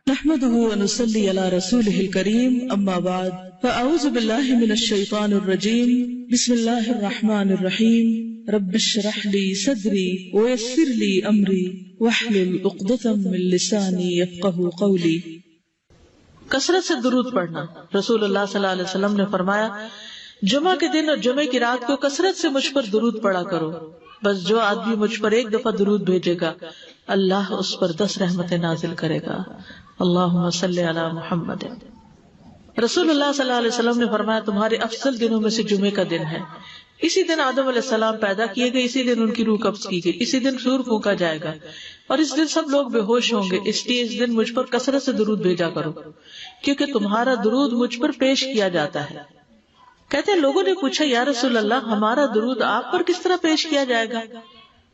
نحمده ونصلي على رسوله الكريم اما بعد فاعوذ بالله من الشيطان الرجيم بسم الله الرحمن الرحيم رب اشرح لي صدري ويسر لي امري واحلل عقدة من لساني يفقهوا قولي۔ کثرت سے درود پڑھنا۔ رسول اللہ صلی اللہ علیہ وسلم نے فرمایا جمعہ کے دن اور جمعے کی رات کو کثرت سے مجھ پر درود پڑھا کرو، بس جو آدمی مجھ پر ایک دفعہ درود بھیجے گا اللہ اس پر 10 رحمتیں نازل کرے گا۔ اللہم صلی علی محمد۔ رسول اللہ صلی اللہ علیہ وسلم نے فرمایا تمہارے افضل دنوں میں سے جمعے کا دن ہے۔ اسی دن آدم علیہ السلام پیدا کیے گئے، اسی دن ان کی روح قبض کی گئی، اسی دن سور پھونکا جائے گا اور اس دن سب لوگ بے ہوش ہوں گے، اس لیے اس دن مجھ پر کثرت سے درود بھیجا کرو کیونکہ تمہارا درود مجھ پر پیش کیا جاتا ہے۔ کہتے ہیں لوگوں نے پوچھا یا رسول اللہ ہمارا درود آپ پر کس طرح پیش کیا جائے گا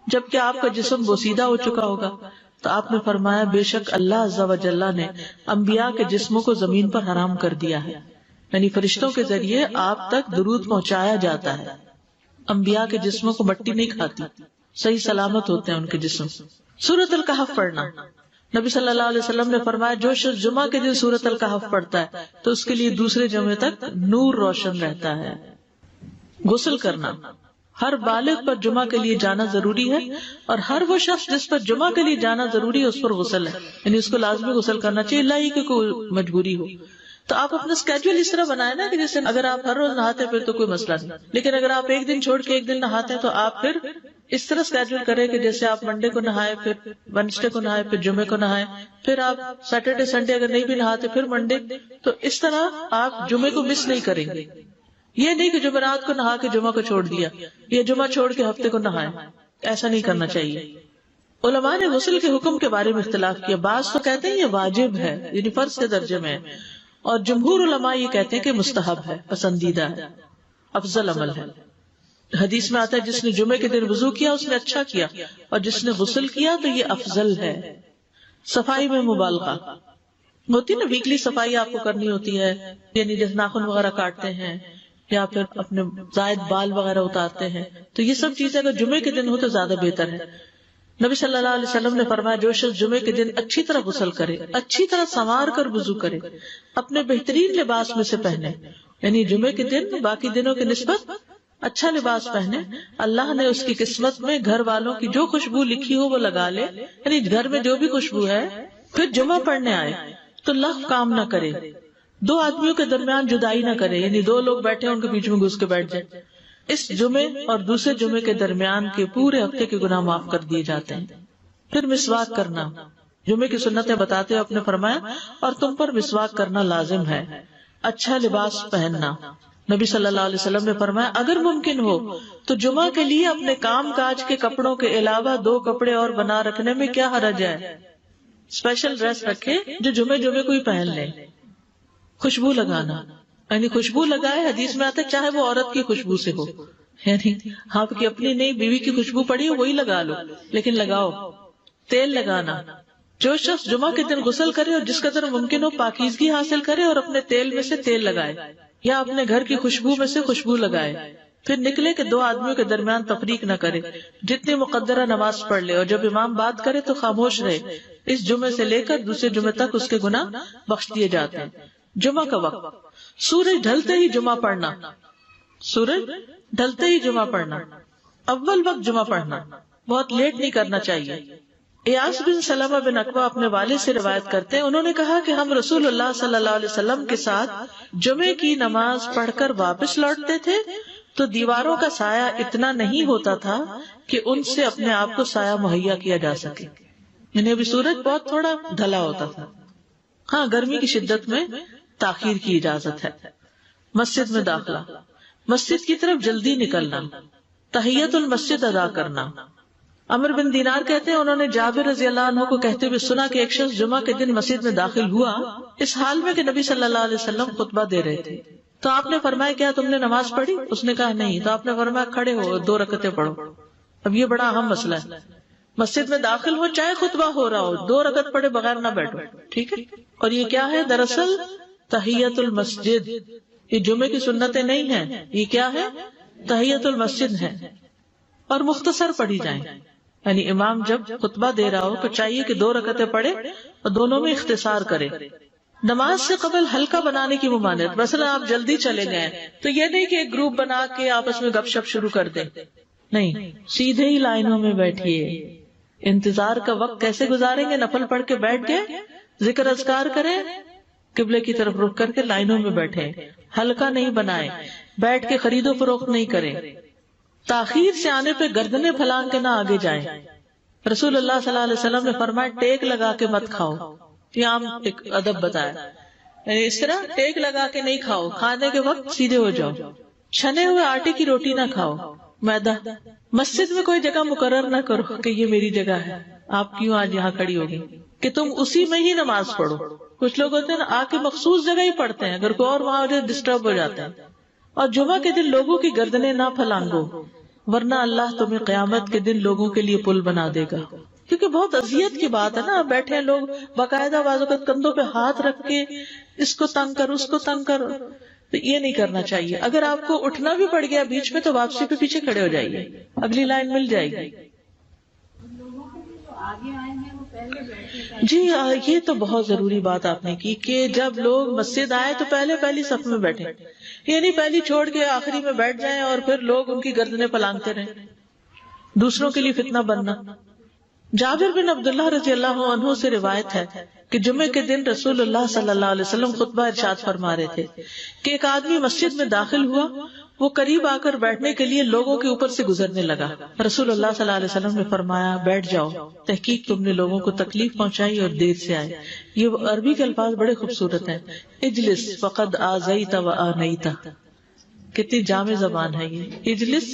جبکہ آپ کا جسم بوسیدہ ہو چکا ہوگا؟ تو آپ نے فرمایا بے شک اللہ عز و جل نے انبیاء کے جسموں کو زمین پر حرام کر دیا ہے، یعنی فرشتوں کے ذریعے آپ تک درود پہنچایا جاتا ہے۔ انبیاء کے جسموں کو مٹی نہیں کھاتی، صحیح سلامت ہوتے ہیں ان کے جسم۔ سورۃ الکہف پڑھنا۔ نبی صلی اللہ علیہ وسلم نے فرمایا جو شخص جمعہ کے دن سورۃ الکہف پڑھتا ہے تو اس کے لیے دوسرے جمعے تک نور روشن رہتا ہے۔ غسل کرنا۔ ہر بالغ پر جمعہ کے لیے جانا ضروری ہے اور ہر وہ شخص جس پر جمعہ کے لیے جانا ضروری ہے اس پر غسل ہے، یعنی اس کو لازمی غسل کرنا چاہیے، اللہ ہی کہ کوئی مجبوری ہو۔ تو آپ اپنا اسکیڈول اس طرح بنائے نا کہ جیسے اگر آپ ہر روز نہاتے ہیں پھر تو کوئی مسئلہ نہیں، لیکن اگر آپ ایک دن چھوڑ کے ایک دن نہاتے ہیں تو آپ پھر اس طرح اسکیڈول کریں کہ جیسے آپ منڈے کو نہائے، پھر وینسڈے کو نہائے، پھر جمعے کو نہائے، پھر آپ سیٹرڈے سنڈے اگر نہیں بھی نہاتے پھر منڈے، تو اس طرح آپ جمعے کو مس نہیں کریں گے۔ یہ نہیں کہ جمعرات کو نہا کے جمعہ کو چھوڑ دیا یا جمعہ چھوڑ کے ہفتے کو نہائے، ایسا نہیں کرنا چاہیے۔ علماء نے غسل کے حکم کے بارے میں اختلاف کیا، بعض تو کہتے ہیں یہ واجب ہے، یعنی فرض کے درجے میں ہے، اور جمہور علماء یہ کہتے ہیں کہ مستحب ہے، پسندیدہ ہے، افضل عمل ہے۔ حدیث میں آتا ہے جس نے جمعے کے دن وضو کیا اس نے اچھا کیا اور جس نے غسل کیا تو یہ افضل ہے۔ صفائی میں مبالغہ ہوتی نا، ویکلی صفائی آپ کو کرنی ہوتی ہے، یعنی جیسے ناخن وغیرہ کاٹتے ہیں یا پھر اپنے زائد بال وغیرہ اتارتے ہیں، تو یہ سب چیزیں اگر جمعے کے دن ہو تو زیادہ بہتر ہے۔ نبی صلی اللہ علیہ وسلم نے فرمایا جو شخص جمعے کے دن اچھی طرح غسل کرے، اچھی طرح سنوار کر وضو کرے، اپنے بہترین لباس میں سے پہنے، یعنی جمعے کے دن باقی دنوں کی نسبت اچھا لباس پہنے، اللہ نے اس کی قسمت میں گھر والوں کی جو خوشبو لکھی ہو وہ لگا لے، یعنی گھر میں جو بھی خوشبو ہے، پھر جمعہ پڑھنے آئے تو لغو کام نہ کرے، 2 آدمیوں کے درمیان جدائی نہ کرے، یعنی 2 لوگ بیٹھے ان کے بیچ میں گھس کے بیٹھ جائے۔ اس جمعے اور دوسرے جمعے کے درمیان کے پورے ہفتے کے گناہ معاف کر دیے جاتے ہیں۔ پھر مسواک کرنا۔ جمعے کی سنتیں بتاتے ہوئے آپ نے فرمایا اور تم پر مسواک کرنا لازم ہے۔ اچھا لباس پہننا۔ نبی صلی اللہ علیہ وسلم نے فرمایا اگر ممکن ہو تو جمعہ کے لیے اپنے کام کاج کے کپڑوں کے علاوہ 2 کپڑے اور بنا رکھنے میں کیا حرج ہے؟ اسپیشل ڈریس رکھے جو جمعے کو ہی پہن لیں۔ خوشبو لگانا، یعنی خوشبو لگائے، حدیث میں آتا ہے چاہے وہ عورت کی خوشبو سے ہو، یعنی آپ کی اپنی نہیں بیوی کی خوشبو پڑی ہو وہی لگا لو، لیکن لگاؤ۔ تیل لگانا۔ جو شخص جمعہ کے دن غسل کرے اور جس قدر ممکن ہو پاکیزگی حاصل کرے اور اپنے تیل میں سے تیل لگائے یا اپنے گھر کی خوشبو میں سے خوشبو لگائے، پھر نکلے کہ 2 آدمیوں کے درمیان تفریق نہ کرے، جتنی مقدرہ نماز پڑھ لے اور جب امام بات کرے تو خاموش رہے۔ اس جمعے سے لے کر دوسرے جمعے تک اس کے گناہ بخش دیے جاتے ہیں۔ جمعہ کا وقت۔ سورج ڈھلتے ہی جمعہ پڑھنا۔ سورج ڈھلتے ہی جمعہ پڑھنا، اول وقت جمعہ پڑھنا، بہت لیٹ نہیں کرنا چاہیے۔ ایاس بن سلمہ بن عقبہ اپنے والد سے روایت کرتے ہیں، انہوں نے کہا کہ ہم رسول اللہ صلی اللہ علیہ وسلم کے ساتھ جمعے کی نماز پڑھ کر واپس لوٹتے تھے تو دیواروں کا سایہ اتنا نہیں ہوتا تھا کہ ان سے اپنے آپ کو سایہ مہیا کیا جا سکے، یعنی ابھی سورج بہت تھوڑا ڈھلا ہوتا تھا۔ ہاں گرمی کی شدت میں تاخیر کی اجازت ہے۔ مسجد میں داخلہ۔ مسجد کی طرف جلدی نکلنا۔ تحیت المسجد ادا کرنا۔ عمر بن دینار کہتے ہیں انہوں نے جابر رضی اللہ عنہ کو کہتے ہوئے سنا کہ ایک شخص جمعہ کے دن مسجد میں داخل ہوا اس حال میں کہ نبی صلی اللہ علیہ وسلم خطبہ دے رہے تھے، تو آپ نے فرمایا کیا تم نے نماز پڑھی؟ اس نے کہا نہیں، تو آپ نے فرمایا کھڑے ہو 2 رکعتیں پڑھو۔ اب یہ بڑا اہم مسئلہ ہے، مسجد میں داخل ہو چاہے خطبہ ہو رہا ہو 2 رکعت پڑھے بغیر نہ بیٹھو، ٹھیک ہے؟ اور یہ کیا ہے؟ دراصل تحیت المسجد، یہ جمعے کی سنتیں نہیں ہیں، یہ کیا ہے؟ تحیت المسجد ہے، اور مختصر پڑھی جائیں، یعنی امام جب خطبہ دے رہا ہو تو چاہیے کہ 2 رکعتیں پڑھے اور دونوں میں اختصار کرے. نماز سے قبل ہلکا بنانے کی ممانعت. مثلا آپ جلدی چلے گئے تو یہ نہیں کہ ایک گروپ بنا کے آپس میں گپ شپ شروع کر دیں، نہیں، سیدھے ہی لائنوں میں بیٹھیے. انتظار کا وقت کیسے گزاریں گے؟ نفل پڑھ کے بیٹھ گئے، ذکر اذکار کریں، قبلے کی طرف رخ کر کے لائنوں میں بیٹھے. ہلکا نہیں بنائے، بیٹھ کے خرید و فروخت نہیں کریں. تاخیر سے آنے پہ گردنیں پھلانگ کے نہ آگے جائیں. رسول اللہ صلی اللہ علیہ وسلم نے فرمایا ٹیک لگا کے مت کھاؤ. یہ عام ایک ادب بتایا، یعنی اس طرح ٹیک لگا کے نہیں کھاؤ، کھانے کے وقت سیدھے ہو جاؤ. چھنے ہوئے آٹے کی روٹی نہ کھاؤ، میدا. مسجد میں کوئی جگہ مقرر نہ کرو کہ یہ میری جگہ ہے، آپ کیوں آج یہاں کھڑی ہوگی، کہ تم اسی میں ہی نماز پڑھو. کچھ لوگ ہوتے ہیں نا آ کے مخصوص جگہ ہی پڑھتے ہیں، اگر کوئی اور وہاں ڈسٹرب ہو جاتا ہے. اور جمعہ کے دن لوگوں کی گردنیں نہ پھلانگو، ورنہ اللہ تمہیں قیامت کے دن لوگوں کے لیے پل بنا دے گا. کیونکہ بہت اذیت کی بات ہے نا، بیٹھے ہیں لوگ باقاعدہ بازو کا کندھوں پہ ہاتھ رکھ کے اس کو تنگ کر اس کو تنگ کر. تو یہ نہیں کرنا چاہیے. اگر آپ کو اٹھنا بھی پڑ گیا بیچ میں تو واپسی پہ پیچھے کھڑے ہو جائیے، اگلی لائن مل جائے گی. جی یہ تو بہت ضروری بات آپ نے کی کہ جب لوگ مسجد آئے تو پہلی صف میں بیٹھے، یعنی پہلی چھوڑ کے آخری میں بیٹھ جائیں اور پھر لوگ ان کی گردنیں پلانگتے رہیں، دوسروں کے لیے فتنہ بننا. جابر بن عبداللہ رضی اللہ عنہ سے روایت ہے کہ جمعے کے دن رسول اللہ صلی اللہ علیہ وسلم خطبہ ارشاد فرما رہے تھے کہ ایک آدمی مسجد میں داخل ہوا، وہ قریب آ کر بیٹھنے کے لیے لوگوں کے اوپر سے گزرنے لگا. رسول اللہ صلی اللہ علیہ وسلم نے فرمایا بیٹھ جاؤ، تحقیق تم نے لوگوں کو تکلیف پہنچائی اور دیر سے آئے. یہ عربی کے الفاظ بڑے خوبصورت ہیں. اجلس فقد آذیت و آنیت، کتنی جامع زبان ہے یہ. اجلس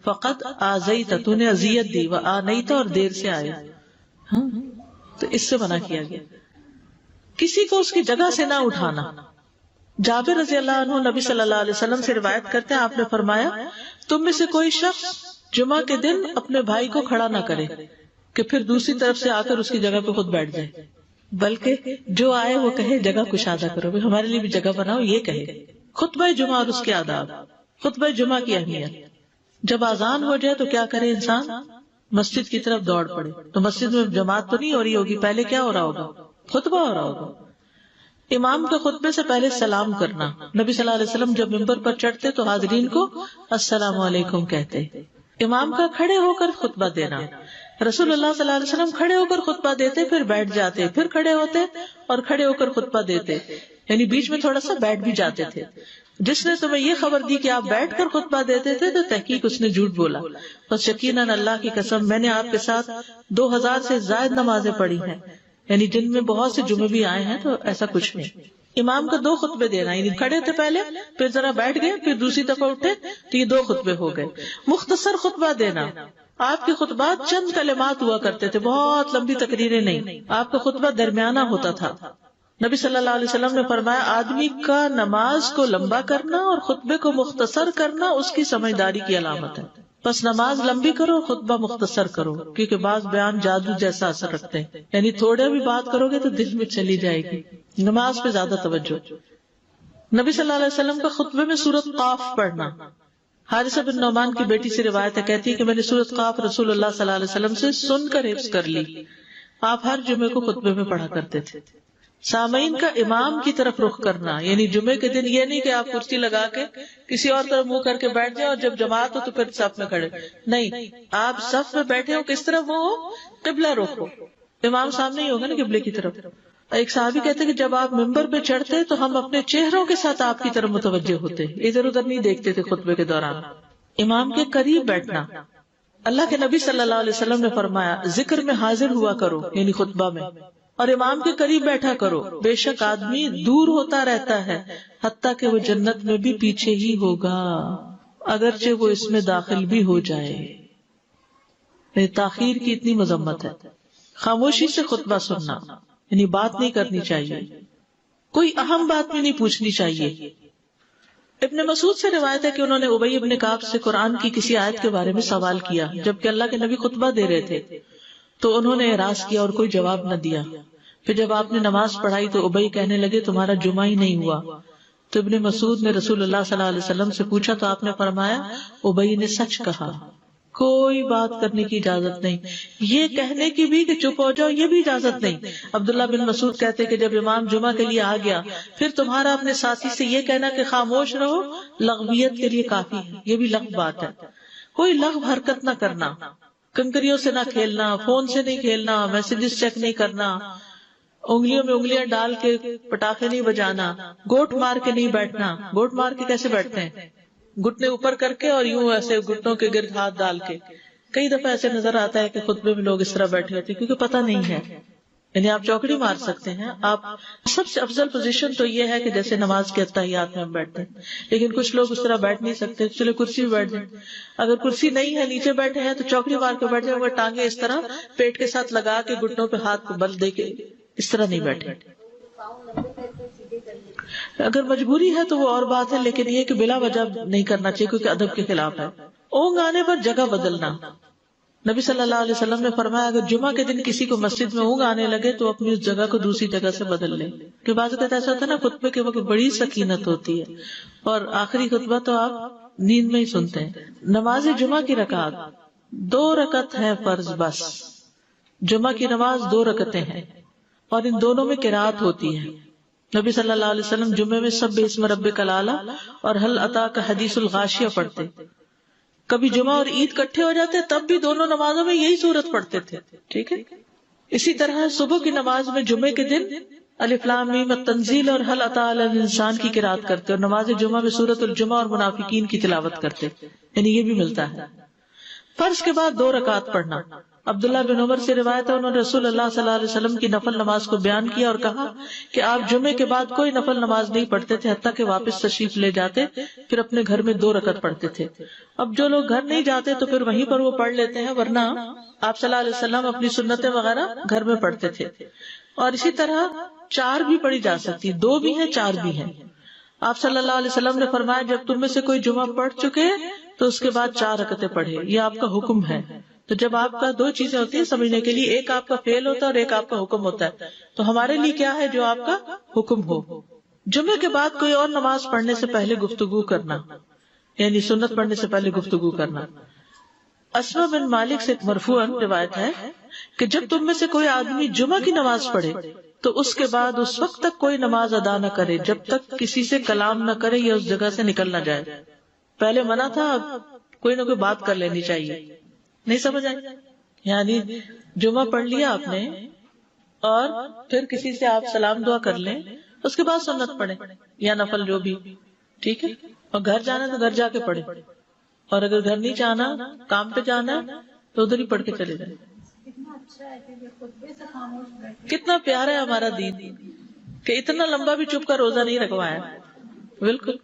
فقط آذیت، تو نے اذیت دی، و آنیت، اور دیر سے آئے. تو اس سے منع کیا گیا. کسی کو اس کی جگہ سے نہ اٹھانا. جابر رضی اللہ عنہ نبی صلی اللہ علیہ وسلم سے روایت کرتے ہیں، آپ نے فرمایا تم میں سے کوئی شخص جمعہ کے دن اپنے بھائی کو کھڑا نہ کرے کہ پھر دوسری طرف سے آ کر اس کی جگہ پہ خود بیٹھ جائے، بلکہ جو آئے وہ کہے جگہ کشادہ کرو، ہمارے لیے بھی جگہ بناؤ. یہ کہے. خطبہ جمعہ اور اس کے آداب. خطبہ جمعہ کی اہمیت. جب اذان ہو جائے تو کیا کرے انسان؟ مسجد کی طرف دوڑ پڑے. تو مسجد میں جماعت تو نہیں ہو رہی ہوگی، پہلے کیا ہو رہا ہوگا؟ خطبہ ہو رہا ہوگا. امام کے خطبے سے پہلے سلام کرنا. نبی صلی اللہ علیہ وسلم جب ممبر پر چڑھتے تو حاضرین کو السلام علیکم کہتے. امام کا کھڑے ہو کر خطبہ دینا. رسول اللہ صلی اللہ علیہ وسلم کھڑے ہو کر خطبہ دیتے، پھر بیٹھ جاتے، پھر کھڑے ہوتے اور کھڑے ہو کر خطبہ دیتے، یعنی بیچ میں تھوڑا سا بیٹھ بھی جاتے تھے. جس نے تمہیں یہ خبر دی کہ آپ بیٹھ کر خطبہ دیتے تھے تو تحقیق اس نے جھوٹ بولا. بس یقیناً اللہ کی قسم میں نے آپ کے ساتھ 2000 سے زائد نمازیں پڑھی ہیں، یعنی جن میں بہت سے جمعے بھی آئے ہیں، تو ایسا کچھ نہیں. امام کا 2 خطبے دینا، یعنی کھڑے تھے پہلے، پھر ذرا بیٹھ گئے، پھر دوسری دفعہ اٹھے تو یہ 2 خطبے ہو گئے. مختصر خطبہ دینا. آپ کے خطبات چند کلمات ہوا کرتے تھے، بہت لمبی تقریریں نہیں. آپ کا خطبہ درمیانہ ہوتا تھا. نبی صلی اللہ علیہ وسلم نے فرمایا آدمی کا نماز کو لمبا کرنا اور خطبے کو مختصر کرنا اس کی سمجھداری کی علامت ہے. بس نماز لمبی کرو، خطبہ مختصر کرو، کیونکہ بعض بیان جادو جیسا اثر رکھتے ہیں، یعنی تھوڑے بھی بات کرو گے تو دل میں چلی جائے گی. نماز پہ زیادہ توجہ. نبی صلی اللہ علیہ وسلم کا خطبے میں سورۃ قاف پڑھنا. حارثہ بن نعمان کی بیٹی سے روایت ہے، کہتی ہے کہ میں نے سورۃ قاف رسول اللہ صلی اللہ علیہ وسلم سے سن کر حفظ کر لی. آپ ہر جمعے کو خطبے میں پڑھا کرتے تھے. سامعین کا امام کی طرف رخ کرنا، یعنی جمعے کے دن یہ نہیں کہ آپ کرسی لگا کے کسی اور طرف منہ کر کے بیٹھ جائیں اور جب جماعت ہو تو پھر صف میں کھڑے. نہیں، آپ صف میں بیٹھے ہو، کس طرف وہ ہو؟ قبلہ رخ ہو. امام سامنے ہی ہوگا نا قبلے کی طرف. ایک صحابی کہتے کہ جب آپ ممبر پہ چڑھتے تو ہم اپنے چہروں کے ساتھ آپ کی طرف متوجہ ہوتے، ادھر ادھر نہیں دیکھتے تھے خطبے کے دوران. امام کے قریب بیٹھنا. اللہ کے نبی صلی اللہ علیہ وسلم نے فرمایا ذکر میں حاضر ہوا کرو، یعنی خطبہ میں، اور امام کے قریب بیٹھا کرو. بے شک آدمی دور ہوتا رہتا ہے حتیٰ کہ وہ جنت میں بھی پیچھے ہی ہوگا، اگرچہ وہ اس میں داخل بھی ہو جائے. تاخیر کی اتنی مذمت ہے. خاموشی سے خطبہ سننا، یعنی بات نہیں کرنی چاہیے، کوئی اہم بات بھی نہیں پوچھنی چاہیے. ابن مسعود سے روایت ہے کہ انہوں نے ابی ابن کعب سے قرآن کی کسی آیت کے بارے میں سوال کیا جبکہ اللہ کے نبی خطبہ دے رہے تھے، تو انہوں نے اعراض کیا اور کوئی جواب نہ دیا. پھر جب آپ نے نماز پڑھائی تو ابی کہنے لگے تمہارا جمعہ ہی نہیں ہوا. تو ابن مسعود نے رسول اللہ صلی اللہ علیہ وسلم سے پوچھا تو آپ نے فرمایا ابی نے سچ کہا. کوئی بات کرنے کی اجازت نہیں، یہ کہنے کی بھی کہ چپ ہو جاؤ یہ بھی اجازت نہیں۔ عبداللہ بن مسعود کہتے کہ جب امام جمعہ کے لیے آ گیا پھر تمہارا اپنے ساتھی سے یہ کہنا کہ خاموش رہو لغویت کے لیے کافی ہے، یہ بھی لغو بات ہے۔ کوئی لغو حرکت نہ کرنا، کنکریوں سے نہ کھیلنا، فون سے نہیں کھیلنا، میسجز چیک نہیں کرنا، انگلیوں میں انگلیاں ڈال کے پٹاخے نہیں بجانا، گوٹ مار کے نہیں بیٹھنا۔ گوٹ مار کے کیسے بیٹھتے ہیں؟ گھٹنے اوپر کر کے اور یوں ایسے گھٹنوں کے گرد ہاتھ ڈال کے۔ کئی دفعہ ایسے نظر آتا ہے کہ خطبے میں لوگ اس طرح بیٹھے ہوتے ہیں کیونکہ پتہ نہیں ہے، یعنی آپ چوکڑی مار سکتے ہیں۔ آپ سب سے افضل پوزیشن تو یہ ہے کہ جیسے نماز کے اتحیات میں ہم بیٹھتے ہیں، لیکن کچھ لوگ اس طرح بیٹھ نہیں سکتے، چلے کرسی میں بیٹھ جائیں۔ اگر کرسی نہیں ہے نیچے بیٹھے ہیں تو چوکڑی مار کے بیٹھ جائیں، اگر ٹانگیں اس طرح پیٹ کے ساتھ لگا کے گھٹنوں پہ ہاتھ کو بل دے کے اس طرح نہیں بیٹھے۔ اگر مجبوری ہے تو وہ اور بات ہے، لیکن یہ کہ بلا وجہ نہیں کرنا چاہیے کیونکہ ادب کے خلاف ہے۔ اونگ آنے پر جگہ بدلنا، نبی صلی اللہ علیہ وسلم نے فرمایا اگر جمعہ کے دن کسی کو مسجد میں اونگ آنے لگے تو اپنی اس جگہ کو دوسری جگہ سے بدل لے، کہ بعض اوقات ایسا ہوتا ہے نا خطبے کے وقت بڑی سکینت ہوتی ہے اور آخری خطبہ تو آپ نیند میں ہی سنتے ہیں۔ نماز جمعہ کی رکعت 2 رکعت ہے فرض، بس جمعہ کی نماز 2 رکعتیں ہیں اور ان دونوں میں قرات ہوتی ہے۔ نبی صلی اللہ علیہ وسلم جمعے میں سبح اسم ربک الاعلی اور هل اتاک حدیث الغاشیہ پڑھتے۔ کبھی جمعہ اور عید کٹھے ہو جاتے تب بھی دونوں نمازوں میں یہی سورت پڑھتے تھے، ٹھیک ہے۔ اسی طرح صبح کی نماز میں جمعے کے دن الف لام میم التنزیل اور هل اتى علی الانسان کی قرات کرتے اور نماز جمعہ میں سورۃ الجمعہ اور منافقین کی تلاوت کرتے، یعنی یہ بھی ملتا ہے۔ فرض کے بعد 2 رکعت پڑھنا، عبداللہ بن عمر سے روایت ہے انہوں نے رسول اللہ صلی اللہ علیہ وسلم کی نفل نماز کو بیان کیا اور کہا کہ آپ جمعے کے بعد کوئی نفل نماز نہیں پڑھتے تھے حتیٰ کہ واپس تشریف لے جاتے، پھر اپنے گھر میں 2 رکعت پڑھتے تھے۔ اب جو لوگ گھر نہیں جاتے تو پھر وہیں پر وہ پڑھ لیتے ہیں، ورنہ آپ صلی اللہ علیہ وسلم اپنی سنتیں وغیرہ گھر میں پڑھتے تھے۔ اور اسی طرح 4 بھی پڑھی جا سکتی، 2 بھی ہیں 4 بھی ہیں۔ آپ صلی اللہ علیہ وسلم نے فرمایا جب تم میں سے کوئی جمعہ پڑھ چکے تو اس کے بعد 4 رکعتیں پڑھے، یہ آپ کا حکم ہے۔ تو جب آپ کا 2 چیزیں ہوتی ہیں سمجھنے کے لیے، ایک آپ کا فعل ہوتا ہے اور ایک آپ کا حکم ہوتا ہے، تو ہمارے لیے کیا ہے جو آپ کا حکم ہو۔ جمعے کے بعد کوئی اور نماز پڑھنے سے پہلے گفتگو کرنا، یعنی سنت پڑھنے سے پہلے گفتگو کرنا۔ اسما بن مالک سے مرفوعاً روایت ہے کہ جب تم میں سے کوئی آدمی جمعہ کی نماز پڑھے تو اس کے بعد اس وقت تک کوئی نماز ادا نہ کرے جب تک کسی سے کلام نہ کرے یا اس جگہ سے نکل نہ جائے۔ پہلے منع تھا، اب کوئی نہ کوئی بات کر لینی چاہیے، نہیں سمجھ آئی؟ یعنی جمعہ پڑھ لیا آپ نے اور پھر کسی سے آپ سلام دعا کر لیں، اس کے بعد سنت پڑھیں یا نفل جو بھی، ٹھیک ہے۔ اور گھر جانا تو گھر جا کے پڑھیں، اور اگر گھر نہیں جانا کام پہ جانا تو ادھر ہی پڑھ کے چلے جائیں۔ کتنا پیارا ہے ہمارا دین کہ اتنا لمبا بھی چپ کا روزہ نہیں رکھوایا۔ بالکل۔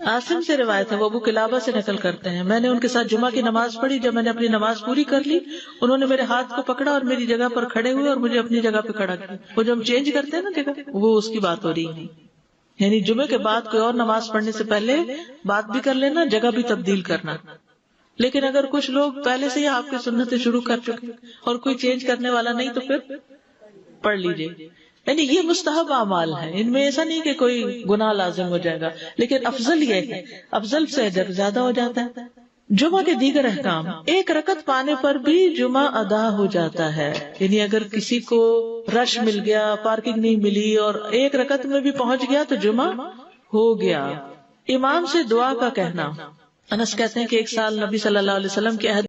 عاصم سے روایت ہے، وہ ابو قلابہ سے نقل کرتے ہیں، میں نے ان کے ساتھ جمعہ کی نماز پڑھی، جب میں نے اپنی نماز پوری کر لی انہوں نے میرے ہاتھ کو پکڑا اور میری جگہ پر کھڑے ہوئے اور مجھے اپنی جگہ پہ کھڑا کیا۔ وہ جو ہم چینج کرتے ہیں نا جگہ، وہ اس کی بات ہو رہی ہے، یعنی جمعے کے بعد کوئی اور نماز پڑھنے سے پہلے بات بھی کر لینا، جگہ بھی تبدیل کرنا۔ لیکن اگر کچھ لوگ پہلے سے ہی آپ کی سنتیں شروع کر چکے اور کوئی چینج کرنے والا نہیں تو پھر پڑھ لیجئے۔ یعنی یہ مستحب اعمال ہیں، ان میں ایسا نہیں کہ کوئی گناہ لازم ہو جائے گا، لیکن افضل یہ ہے، افضل سے اجر زیادہ ہو جاتا ہے۔ جمعہ کے دیگر احکام، 1 رکعت پانے پر بھی جمعہ ادا ہو جاتا ہے، یعنی اگر کسی کو رش مل گیا، پارکنگ نہیں ملی اور 1 رکعت میں بھی پہنچ گیا تو جمعہ ہو گیا۔ امام سے دعا کا کہنا، انس کہتے ہیں کہ ایک سال نبی صلی اللہ علیہ وسلم کے عہد